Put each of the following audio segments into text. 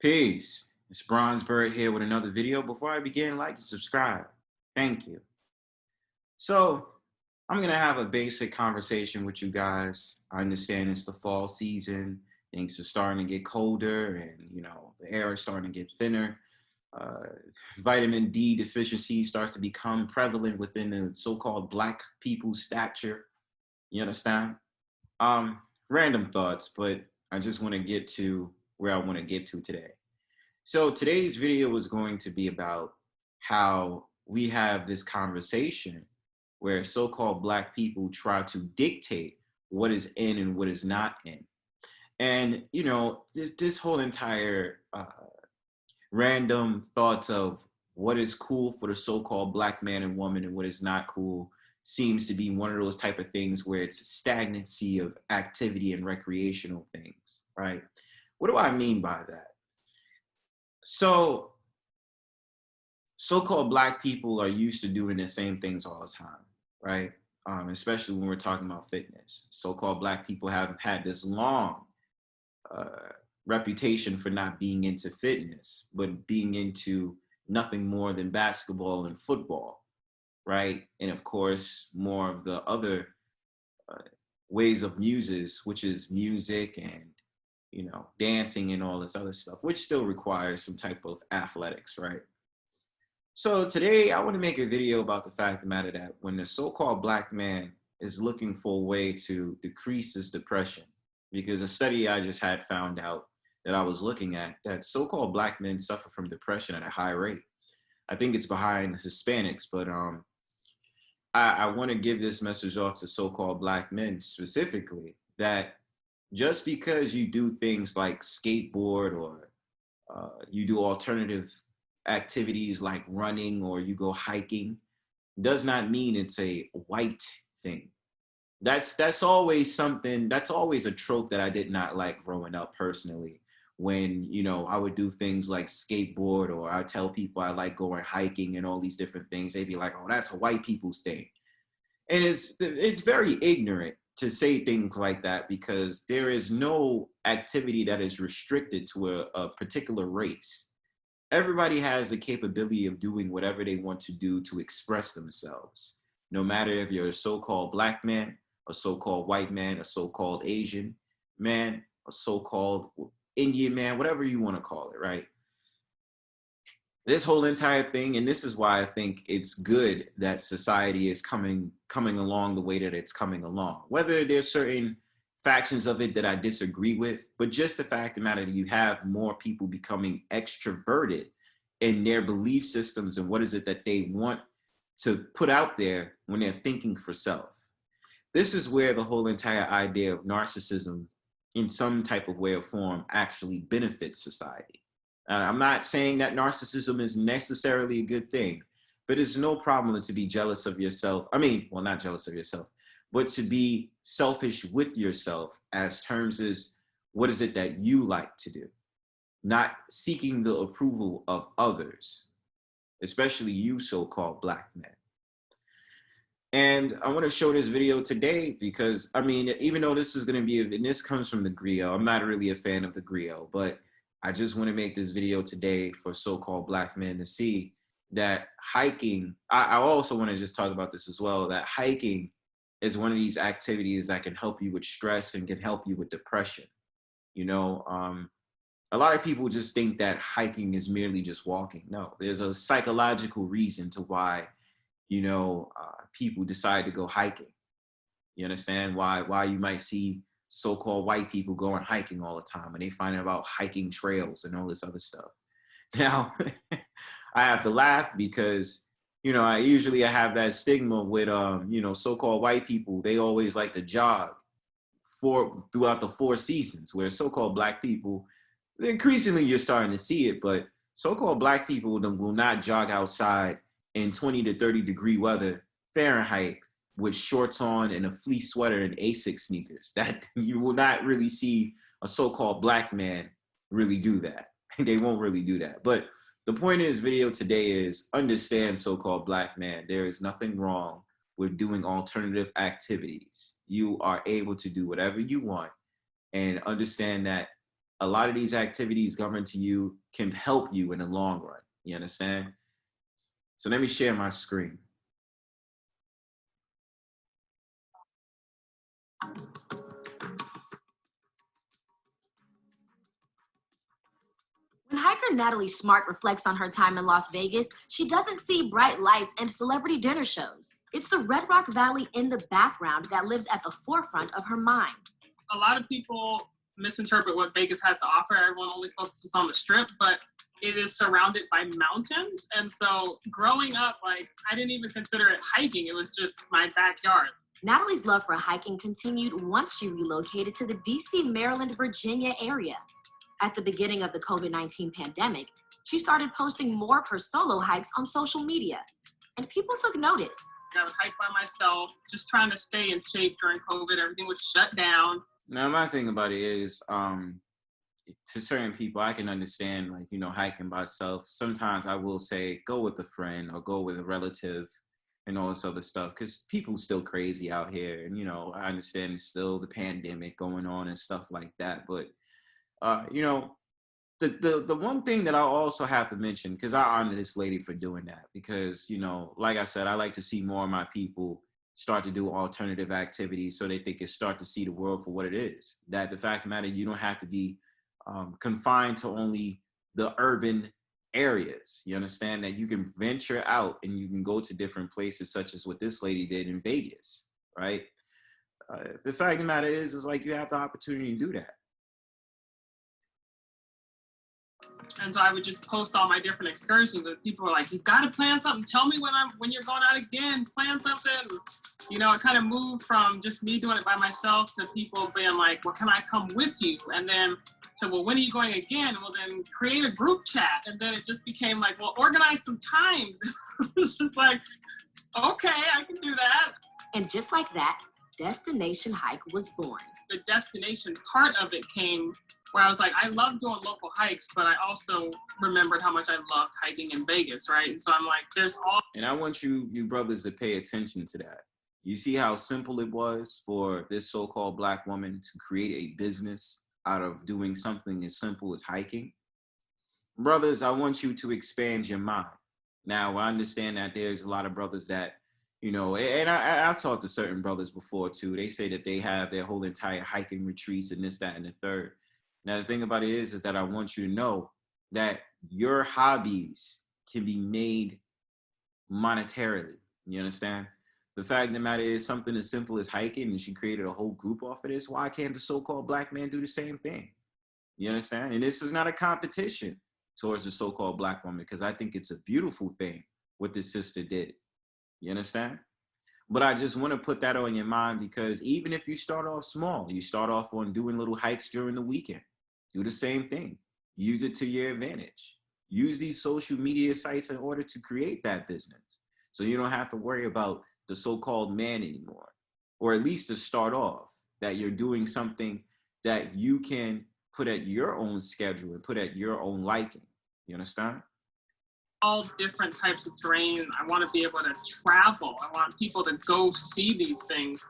Peace. It's Bronzebird here with another video. Before I begin, like and subscribe. Thank you. So, I'm going to have a basic conversation with you guys. I understand it's the fall season. Things are starting to get colder and, the air is starting to get thinner. Uh, Vitamin D deficiency starts to become prevalent within the so-called black people's stature. You understand? Um, Random thoughts, but I just want to get to where I want to get to today. So today's video is going to be about how we have this conversation where so-called black people try to dictate what is in and what is not in. And this whole entire random thoughts of what is cool for the so-called black man and woman and what is not cool seems to be one of those type of things where it's a stagnancy of activity and recreational things, right? What do I mean by that? So so-called black people are used to doing the same things all the time, right? Especially when we're talking about fitness. So-called black people have had this long uh, reputation for not being into fitness, but being into nothing more than basketball and football, right? And of course, more of the other uh, ways of muses, which is music and dancing and all this other stuff, which still requires some type of athletics, right? So today I want to make a video about the fact of the matter that when the so-called black man is looking for a way to decrease his depression, because a study I just had found out that I was looking at that so-called black men suffer from depression at a high rate. I think it's behind Hispanics, but I want to give this message off to so-called black men specifically that just because you do things like skateboard or you do alternative activities like running or you go hiking does not mean it's a white thing. That's always something, that's always a trope that I did not like growing up personally. When, I would do things like skateboard or I tell people I like going hiking and all these different things, they'd be like, oh, that's a white people's thing. And it's very ignorant to say things like that because there is no activity that is restricted to a particular race. Everybody has the capability of doing whatever they want to do to express themselves. No matter if you're a so-called black man, a so-called white man, a so-called Asian man, a so-called Indian man, whatever you want to call it, right? This whole entire thing, and this is why I think it's good that society is coming along the way that it's coming along. Whether there's certain factions of it that I disagree with, but just the fact of the matter that you have more people becoming extroverted in their belief systems and what is it that they want to put out there when they're thinking for self. This is where the whole entire idea of narcissism in some type of way or form actually benefits society. I'm not saying that narcissism is necessarily a good thing, but it's no problem to be jealous of yourself. I mean, well, not jealous of yourself, but to be selfish with yourself as terms is what is it that you like to do, not seeking the approval of others, especially you so-called black men. And I want to show this video today because, I mean, even though this is going to be, and this comes from the griot, I'm not really a fan of the griot, but I just want to make this video today for so-called black men to see that hiking, I also want to just talk about this as well, that hiking is one of these activities that can help you with stress and can help you with depression. You know, a lot of people just think that hiking is merely just walking. No, there's a psychological reason to why people decide to go hiking. You understand why you might see so-called white people going hiking all the time and they find out about hiking trails and all this other stuff. Now, I have to laugh because, I have that stigma with, so-called white people. They always like to jog throughout the 4 seasons, where so-called black people, increasingly you're starting to see it, but so-called black people will not jog outside in 20 to 30 degree weather Fahrenheit with shorts on and a fleece sweater and Asics sneakers. That you will not really see a so-called black man really do that. They won't really do that. But the point of this video today is understand so-called black man. There is nothing wrong with doing alternative activities. You are able to do whatever you want and understand that a lot of these activities governed to you can help you in the long run. You understand? So let me share my screen. When hiker Natalie Smart reflects on her time in Las Vegas, she doesn't see bright lights and celebrity dinner shows. It's the Red Rock Valley in the background that lives at the forefront of her mind. A lot of people misinterpret what Vegas has to offer. Everyone only focuses on the strip, but it is surrounded by mountains. And so growing up, like, I didn't even consider it hiking. It was just my backyard. Natalie's love for hiking continued once she relocated to the DC, Maryland, Virginia area. At the beginning of the COVID-19 pandemic, she started posting more of her solo hikes on social media, and people took notice. I would hike by myself, just trying to stay in shape during COVID. Everything was shut down. Now, my thing about it is, to certain people, I can understand, like, you know, hiking by itself. Sometimes I will say, go with a friend or go with a relative and all this other stuff, because people's still crazy out here. And, you know, I understand it's still the pandemic going on and stuff like that. But, you know, the one thing that I also have to mention, because I honor this lady for doing that, because, you know, like I said, I like to see more of my people start to do alternative activities so that they can start to see the world for what it is. That the fact of the matter, you don't have to be confined to only the urban areas. You understand that you can venture out and you can go to different places, such as what this lady did in Vegas, right? The fact of the matter is like you have the opportunity to do that. And so I would just post all my different excursions, and people were like, "You've got to plan something. Tell me when you're going out again. Plan something." You know, it kind of moved from just me doing it by myself to people being like, "Well, can I come with you?" And then to, "Well, when are you going again?" Well, then create a group chat. And then it just became like, "Well, organize some times." It was just like, okay, I can do that. And just like that, Destination Hike was born. The destination part of it came where I was like, I love doing local hikes, but I also remembered how much I loved hiking in Vegas, right? And so I'm like, there's all. And I want you brothers to pay attention to that. You see how simple it was for this so-called Black woman to create a business out of doing something as simple as hiking? Brothers, I want you to expand your mind. Now, I understand that there's a lot of brothers that, you know, and I've talked to certain brothers before too. They say that they have their whole entire hiking retreats and this, that, and the third. Now, the thing about it is that I want you to know that your hobbies can be made monetarily. You understand? The fact of the matter is something as simple as hiking, and she created a whole group off of this. Why can't the so-called Black man do the same thing? You understand? And this is not a competition towards the so-called Black woman, because I think it's a beautiful thing what this sister did. You understand? But I just want to put that on your mind, because even if you start off small, you start off on doing little hikes during the weekend, do the same thing. Use it to your advantage. Use these social media sites in order to create that business. So you don't have to worry about the so-called man anymore, or at least to start off, that you're doing something that you can put at your own schedule and put at your own liking. You understand? All different types of terrain. I want to be able to travel. I want people to go see these things.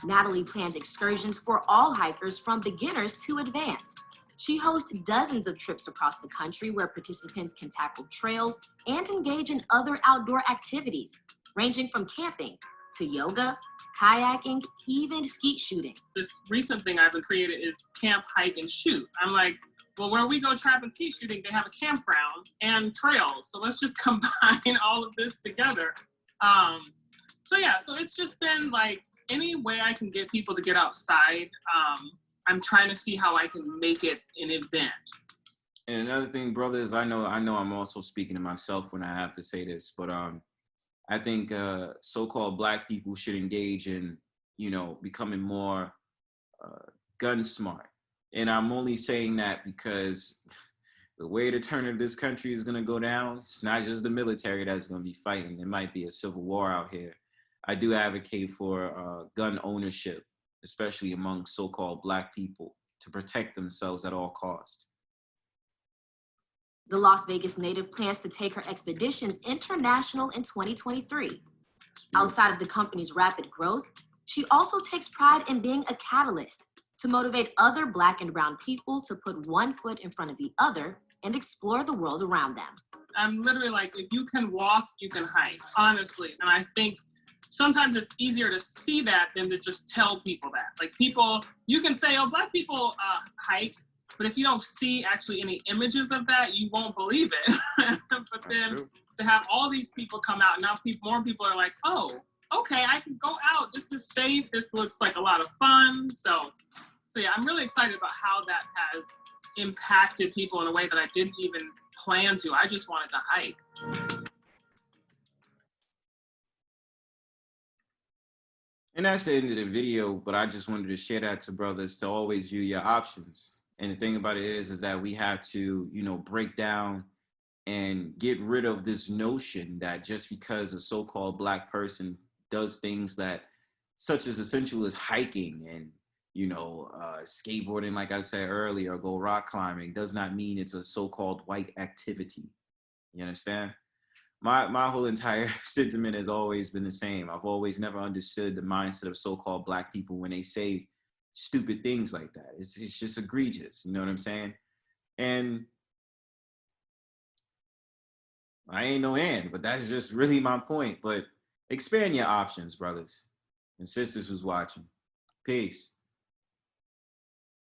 Natalie plans excursions for all hikers from beginners to advanced. She hosts dozens of trips across the country where participants can tackle trails and engage in other outdoor activities, ranging from camping to yoga, kayaking, even skeet shooting. This recent thing I've created is camp, hike, and shoot. I'm like, well, where we go trap and skeet shooting, they have a campground and trails. So let's just combine all of this together. So yeah, so it's just been like any way I can get people to get outside. I'm trying to see how I can make it an event. And another thing, brothers, I know I'm also speaking to myself when I have to say this, but I think so-called Black people should engage in, you know, becoming more gun smart. And I'm only saying that because the way the turn of this country is going to go down, it's not just the military that's going to be fighting. There might be a civil war out here. I do advocate for gun ownership, especially among so-called Black people, to protect themselves at all costs. The Las Vegas native plans to take her expeditions international in 2023. Outside of the company's rapid growth, she also takes pride in being a catalyst, to motivate other Black and brown people to put one foot in front of the other and explore the world around them. I'm literally like, if you can walk, you can hike, honestly. And I think sometimes it's easier to see that than to just tell people that. Like people, you can say, oh, Black people hike, but if you don't see actually any images of that, you won't believe it. But then to have all these people come out, now more people are like, oh, okay, I can go out. This is safe. This looks like a lot of fun. So yeah, I'm really excited about how that has impacted people in a way that I didn't even plan to. I just wanted to hike. And that's the end of the video, but I just wanted to share that to brothers to always view your options. And the thing about it is that we have to, you know, break down and get rid of this notion that just because a so-called Black person does things that, such as essential as hiking and, you know, skateboarding, like I said earlier, or go rock climbing, does not mean it's a so-called white activity. You understand? My whole entire sentiment has always been the same. I've always never understood the mindset of so-called Black people when they say stupid things like that. It's just egregious. You know what I'm saying? And I ain't no and, but that's just really my point. But expand your options, brothers and sisters who's watching. Peace.